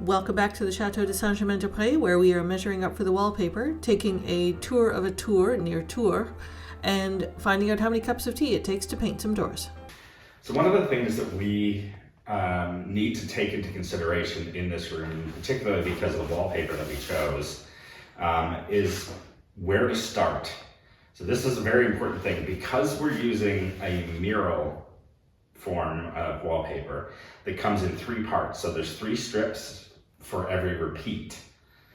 Welcome back to the Château de Saint-Germain-des-Prés, where we are measuring up for the wallpaper, taking a tour of a tour near Tours, and finding out how many cups of tea it takes to paint some doors. So one of the things that we need to take into consideration in this room, particularly because of the wallpaper that we chose, is where to start. So this is a very important thing because we're using a mural form of wallpaper that comes in 3 parts. So there's 3 strips for every repeat.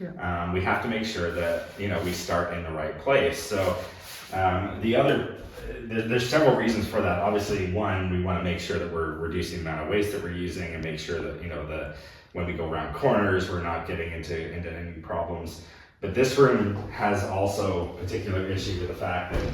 Yeah. We have to make sure that we start in the right place. So there's several reasons for that. Obviously, one, we want to make sure that we're reducing the amount of waste that we're using and make sure that when we go around corners, we're not getting into any problems. But this room has also a particular issue with the fact that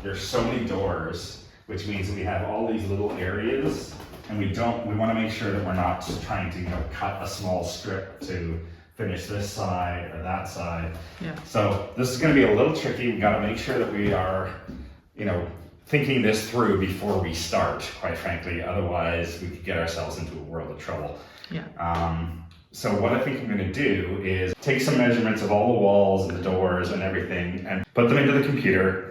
there's so many doors, which means that we have all these little areas, and we want to make sure that we're not just trying to cut a small strip to finish this side or that side. Yeah. So this is going to be a little tricky. We've got to make sure that we are, thinking this through before we start, quite frankly. Otherwise, we could get ourselves into a world of trouble. Yeah. So what I think I'm going to do is take some measurements of all the walls and the doors and everything and put them into the computer,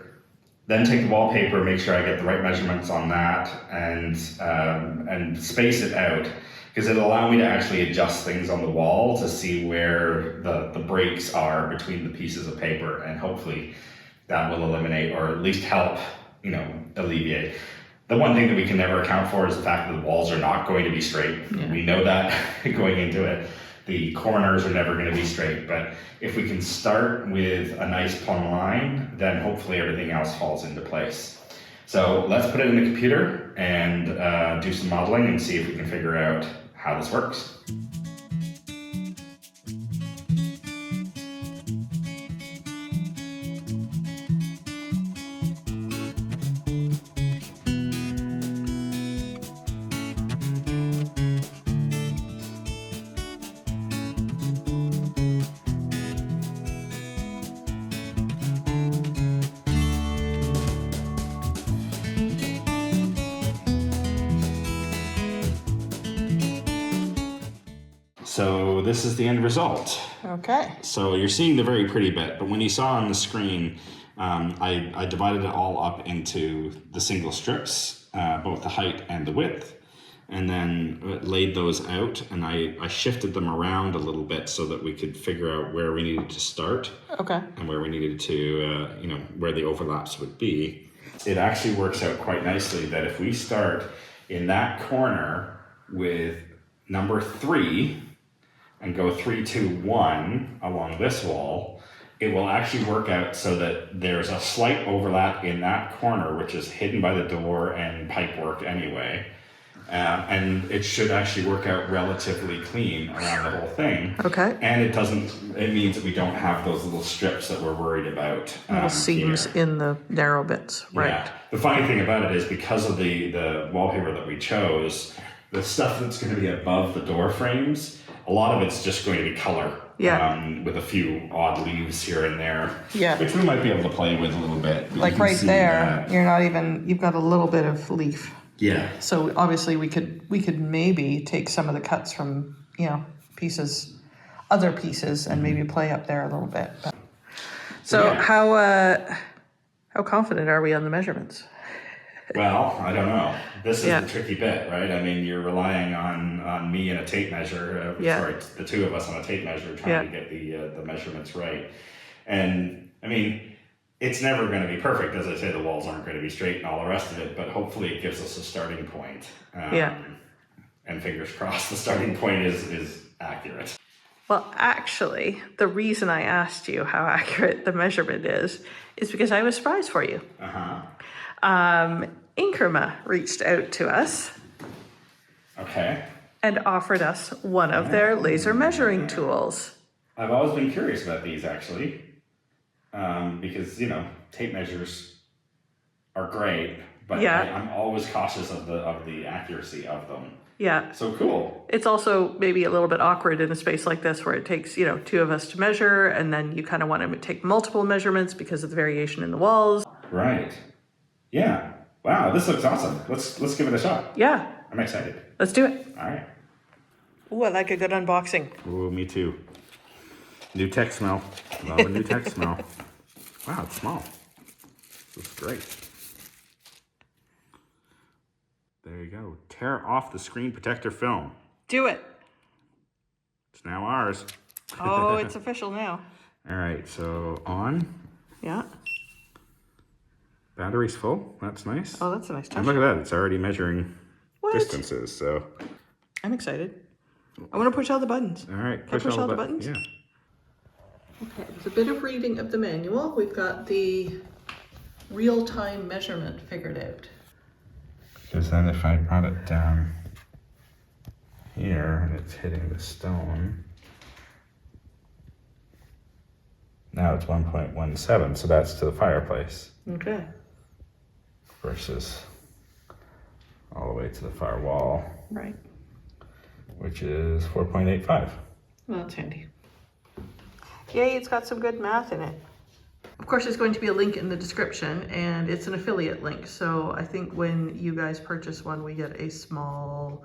then take the wallpaper, make sure I get the right measurements on that and space it out, because it'll allow me to actually adjust things on the wall to see where the breaks are between the pieces of paper, and hopefully that will eliminate or at least help, alleviate. The one thing that we can never account for is the fact that the walls are not going to be straight. Yeah. We know that going into it. The corners are never going to be straight, but if we can start with a nice plumb line, then hopefully everything else falls into place. So let's put it in the computer and do some modeling and see if we can figure out how this works. So this is the end result. Okay. So you're seeing the very pretty bit, but when you saw on the screen, I divided it all up into the single strips, both the height and the width, and then laid those out, and I shifted them around a little bit so that we could figure out where we needed to start. Okay. And where we needed to, where the overlaps would be. It actually works out quite nicely that if we start in that corner with number 3, and go 3, 2, 1 along this wall, it will actually work out so that there's a slight overlap in that corner, which is hidden by the door and pipework anyway. And it should actually work out relatively clean around the whole thing. Okay. And it means that we don't have those little strips that we're worried about. Little seams here in the narrow bits, right? Yeah. The funny thing about it is because of the wallpaper that we chose, the stuff that's going to be above the door frames, a lot of it's just going to be color, with a few odd leaves here and there, which we might be able to play with a little bit. Like right there, you've got a little bit of leaf. Yeah. So obviously we could maybe take some of the cuts from, other pieces and maybe play up there a little bit. So how confident are we on the measurements? Well, I don't know. This is the tricky bit, right? I mean, you're relying on me and a tape measure, sorry, the two of us on a tape measure trying to get the measurements right. And I mean, it's never going to be perfect. As I say, the walls aren't going to be straight and all the rest of it, but hopefully it gives us a starting point. And fingers crossed the starting point is accurate. Well, actually, the reason I asked you how accurate the measurement is because I was surprised for you. Inkerma reached out to us. Okay. And offered us one of their laser measuring tools. I've always been curious about these, actually, because, tape measures are great, but I'm always cautious of the accuracy of them. Yeah. So cool. It's also maybe a little bit awkward in a space like this where it takes, 2 of us to measure, and then you kind of want to take multiple measurements because of the variation in the walls. Right. Yeah. Wow, this looks awesome. Let's give it a shot. Yeah. I'm excited. Let's do it. All right. Ooh, I like a good unboxing. Ooh, me too. New tech smell. Love a new tech smell. Wow, it's small. This is great. There you go. Tear off the screen protector film. Do it. It's now ours. Oh, it's official now. All right, so on. Yeah. Battery's full. That's nice. Oh, that's a nice touch. And look at that. It's already measuring distances. So I'm excited. I want to push all the buttons. all right, Can I push all the buttons? Yeah. Okay, there's a bit of reading of the manual. We've got the real-time measurement figured out. Because then if I brought it down here and it's hitting the stone, now it's 1.17, so that's to the fireplace. Okay. Versus all the way to the far wall. Right. Which is 4.85. Well, that's handy. Yay, it's got some good math in it. Of course, there's going to be a link in the description, and it's an affiliate link. So I think when you guys purchase one, we get a small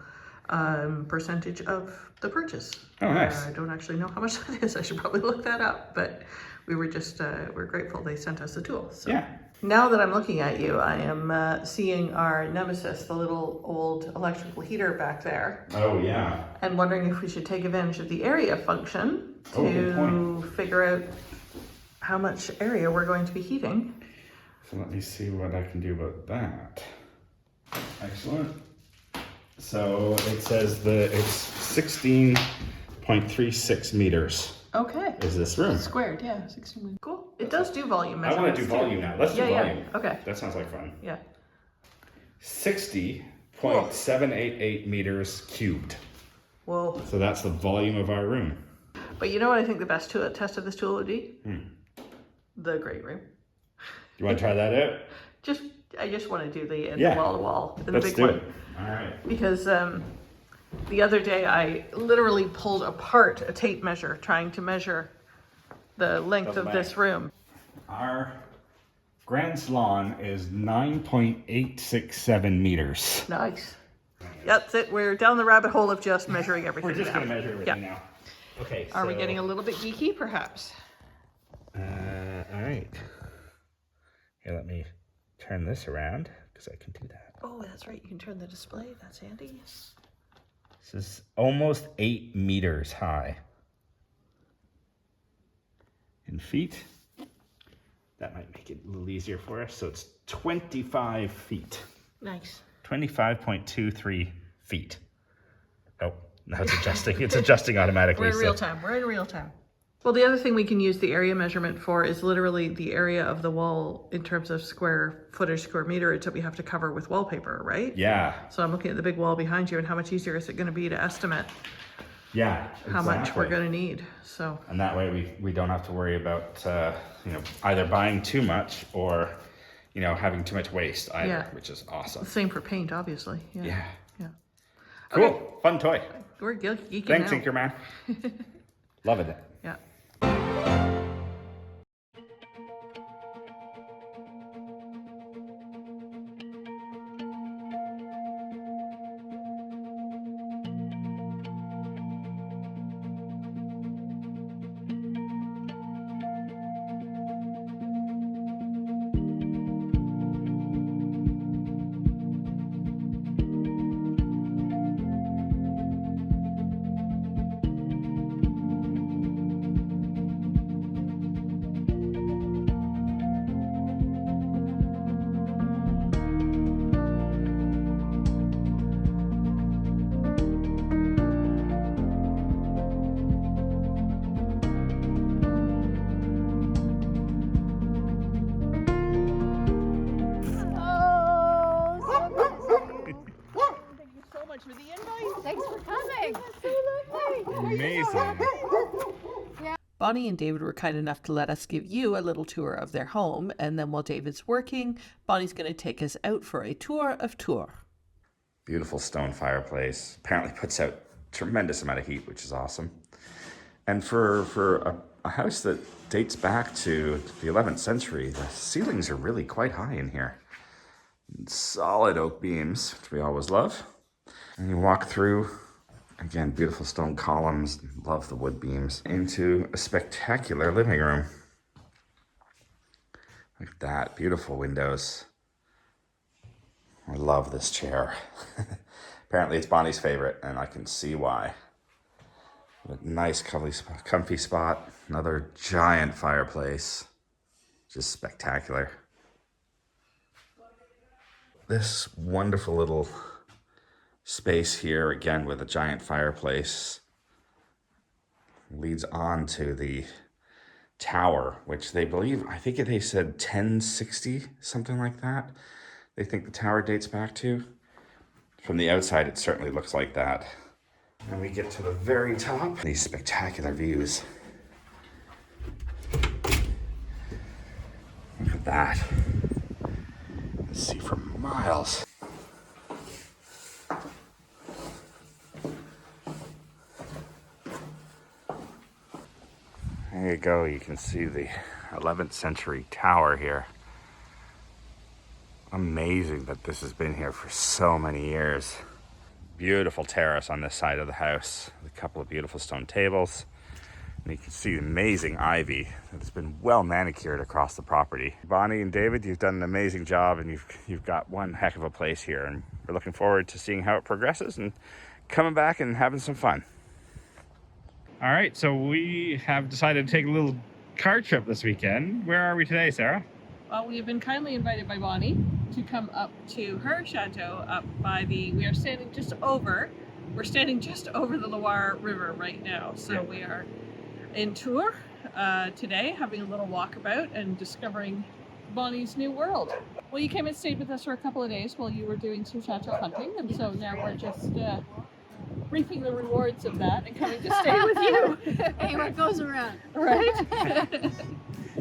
percentage of the purchase. Oh, nice. I don't actually know how much that is. I should probably look that up, but we were just, we're grateful they sent us the tool. So. Yeah. Now that I'm looking at you, I am seeing our nemesis, the little old electrical heater back there. Oh, yeah. And wondering if we should take advantage of the area function good to figure out how much area we're going to be heating. So let me see what I can do about that. Excellent. So it says it's 16.36 meters. Okay. Is this room? Squared, yeah. 16 meters. Cool. It does do volume I measurements. want to do volume now. Let's do volume. Yeah. Okay. That sounds like fun. Yeah. 60.788 meters cubed. Whoa. So that's the volume of our room. But you know what I think the best test of this tool would be? The great room. You want to try that out? I just want to do the wall to wall. Let's big do one. it. All right. Because the other day I literally pulled apart a tape measure trying to measure the length of this room. Our grand salon is 9.867 meters. Nice. That's it. We're down the rabbit hole of just measuring everything. We're just going to measure everything now. Okay. Are we getting a little bit geeky, perhaps? All right. Here, let me turn this around because I can do that. Oh, that's right. You can turn the display. That's handy. This is almost 8 meters high. In feet, that might make it a little easier for us. So it's 25 feet. Nice. 25.23 feet. Oh, now it's adjusting. It's adjusting automatically. We're in real time. We're in real time. Well, the other thing we can use the area measurement for is literally the area of the wall in terms of square footage, square meterage that we have to cover with wallpaper, right? Yeah. So I'm looking at the big wall behind you and how much easier is it going to be to estimate how much we're going to need. So. And that way we don't have to worry about, either buying too much or, having too much waste either, which is awesome. Same for paint, obviously. Yeah. Cool. Okay. Fun toy. We're geeky Thanks, now. Inkerman. Loving it. Yeah. For the invite. Thanks for coming. Amazing. Bonnie and David were kind enough to let us give you a little tour of their home, and then while David's working, Bonnie's going to take us out for a tour of tour. Beautiful stone fireplace. Apparently puts out tremendous amount of heat, which is awesome. And for a house that dates back to the 11th century, the ceilings are really quite high in here. Solid oak beams, which we always love. And you walk through Again, beautiful stone columns. Love the wood beams. Into a spectacular living room. Look at that. Beautiful windows. I love this chair. Apparently it's Bonnie's favorite, and I can see why. A nice comfy spot. Another giant fireplace. Just spectacular. This wonderful little space here, again with a giant fireplace, leads on to the tower, which they believe, I think they said 1060, something like that. They think the tower dates back to. From the outside, it certainly looks like that. And we get to the very top. These spectacular views. Look at that. Let's see for miles. There you go. You can see the 11th century tower here. Amazing that this has been here for so many years. Beautiful terrace on this side of the house. A couple of beautiful stone tables. And you can see the amazing ivy that's been well manicured across the property. Bonnie and David, you've done an amazing job, and you've got one heck of a place here, and we're looking forward to seeing how it progresses and coming back and having some fun. All right, so we have decided to take a little car trip this weekend. Where are we today, Sarah? Well, we have been kindly invited by Bonnie to come up to her chateau up by we're standing just over the Loire River right now. So we are in Tours today, having a little walkabout and discovering Bonnie's new world. Well, you came and stayed with us for a couple of days while you were doing some chateau hunting, and so now we're just reaping the rewards of that and coming to stay with you. Hey, what goes around? Right?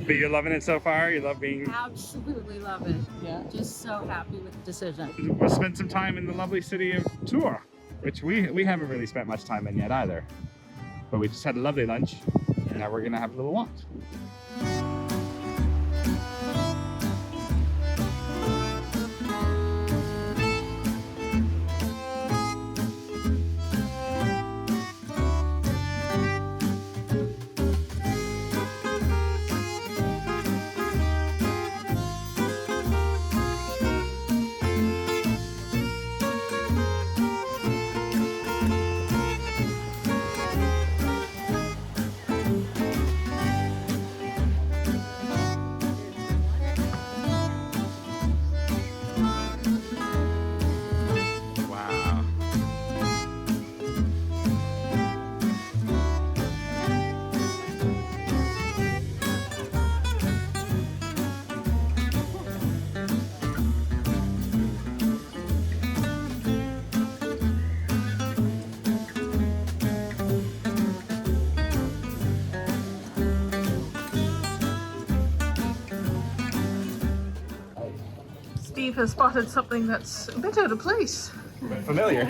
But you're loving it so far? You love being... Absolutely love it. Yeah. Just so happy with the decision. We'll spend some time in the lovely city of Tours, which we haven't really spent much time in yet either. But we just had a lovely lunch, and now we're gonna have a little walk. Steve has spotted something that's a bit out of place. Familiar.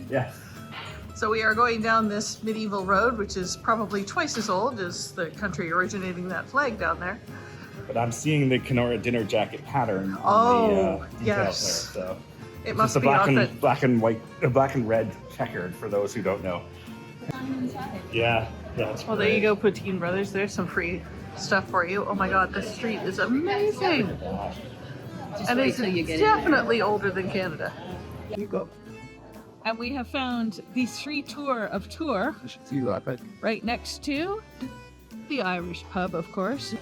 Yeah. So we are going down this medieval road, which is probably twice as old as the country originating that flag down there. But I'm seeing the Kenora dinner jacket pattern on Oh, the details yes. there. So It must just be black and red checkered for those who don't know. Yeah. That's Well, there you go, Poutine Brothers. There's some free stuff for you. Oh my God, this street is amazing. And it's definitely older than Canada. You go. And we have found the street tour of Tours I should see that, but right next to the Irish pub, of course.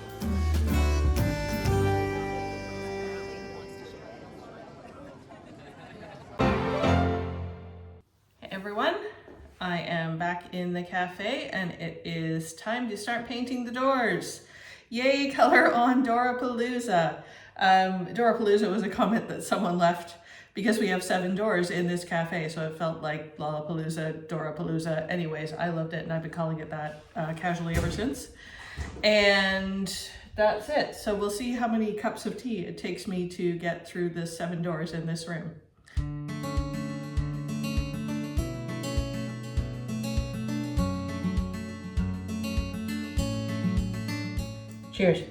Hey everyone, I am back in the cafe and it is time to start painting the doors. Yay, color on Dorapalooza. Dorapalooza was a comment that someone left because we have 7 doors in this cafe, so it felt like Lollapalooza, Dorapalooza. Anyways, I loved it and I've been calling it that casually ever since. And that's it. So we'll see how many cups of tea it takes me to get through the 7 doors in this room. Cheers.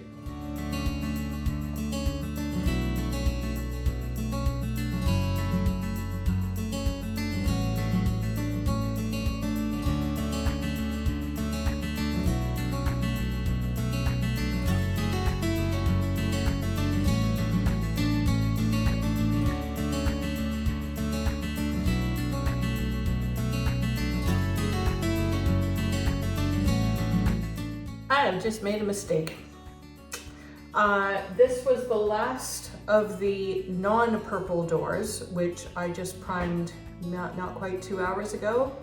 have just made a mistake. This was the last of the non-purple doors, which I just primed not quite 2 hours ago.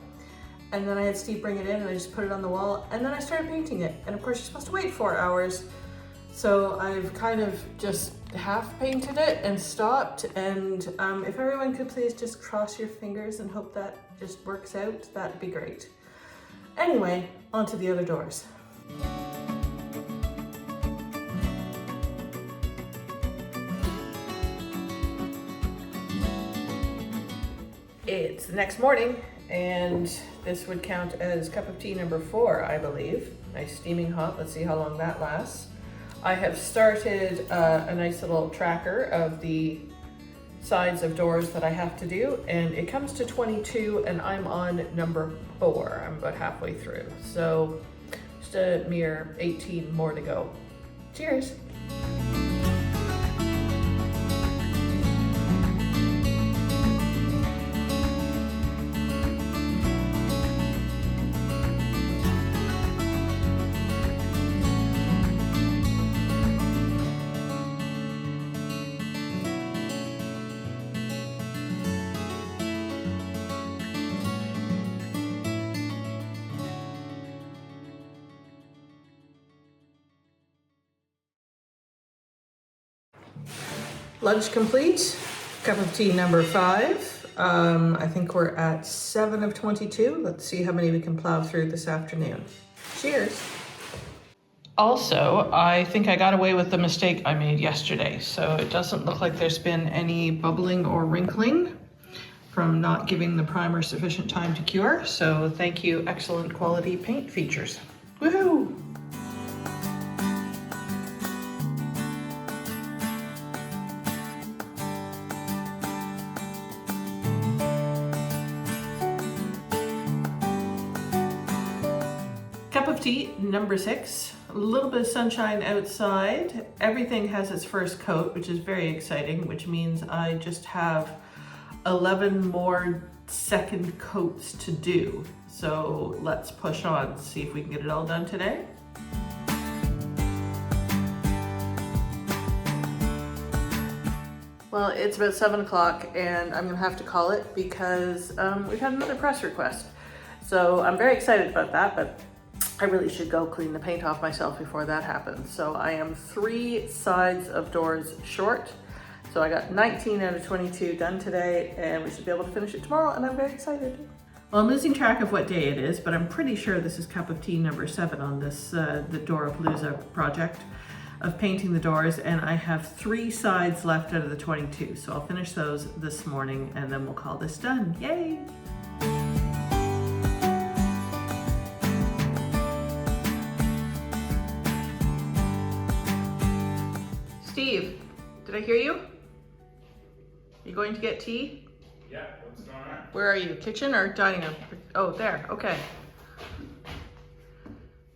And then I had Steve bring it in and I just put it on the wall and then I started painting it. And of course you're supposed to wait 4 hours. So I've kind of just half painted it and stopped. And if everyone could please just cross your fingers and hope that just works out, that'd be great. Anyway, on to the other doors. It's the next morning and this would count as cup of tea number 4, I believe. Nice steaming hot. Let's see how long that lasts. I have started a nice little tracker of the sides of doors that I have to do, and it comes to 22 and I'm on number 4. I'm about halfway through. So just a mere 18 more to go. Cheers. Lunch complete, cup of tea number 5. I think we're at 7 of 22. Let's see how many we can plow through this afternoon. Cheers. Also, I think I got away with the mistake I made yesterday. So it doesn't look like there's been any bubbling or wrinkling from not giving the primer sufficient time to cure. So thank you, excellent quality paint features. Woohoo! Cup of tea, number 6. A little bit of sunshine outside. Everything has its first coat, which is very exciting, which means I just have 11 more second coats to do. So let's push on, see if we can get it all done today. Well, it's about 7 o'clock and I'm gonna have to call it because we've had another press request. So I'm very excited about that, but I really should go clean the paint off myself before that happens. So I am 3 sides of doors short. So I got 19 out of 22 done today and we should be able to finish it tomorrow and I'm very excited. Well, I'm losing track of what day it is, but I'm pretty sure this is cup of tea number 7 on this, the Door-a-Palooza project of painting the doors, and I have 3 sides left out of the 22. So I'll finish those this morning and then we'll call this done. Yay! Steve, did I hear you? You going to get tea? Yeah, what's going on? Where are you? Kitchen or dining room? Oh, there. Okay.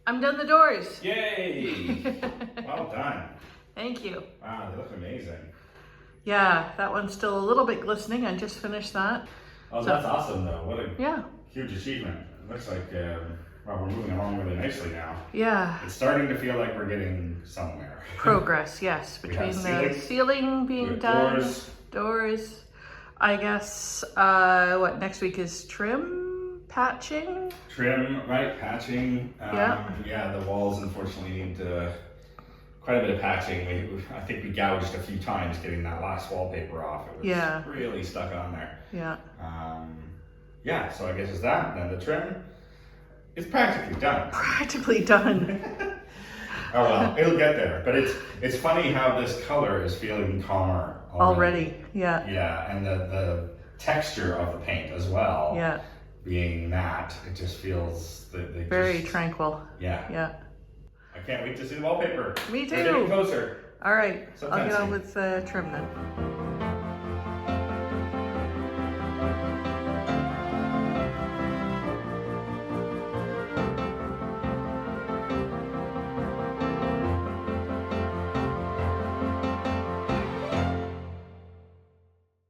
I'm done the doors. Yay! Well done. Thank you. Wow, they look amazing. Yeah, that one's still a little bit glistening. I just finished that. Oh, that's awesome though. What a huge achievement. It looks like well, we're moving along really nicely now. Yeah. It's starting to feel like we're getting somewhere. Progress, yes. Between the ceiling being done, doors. I guess, what, next week is trim, patching? Trim, right, patching. Yeah, the walls unfortunately need quite a bit of patching. I think we gouged a few times getting that last wallpaper off. It was really stuck on there. Yeah. Yeah, so I guess it's that. Then the trim is practically done. Practically done. Oh well, it'll get there. But it's funny how this color is feeling calmer already. Yeah. Yeah, and the texture of the paint as well. Yeah. Being matte, it just feels very tranquil. Yeah. Yeah. I can't wait to see the wallpaper. Me too. We're getting closer. All right, So I'll get on with trim then.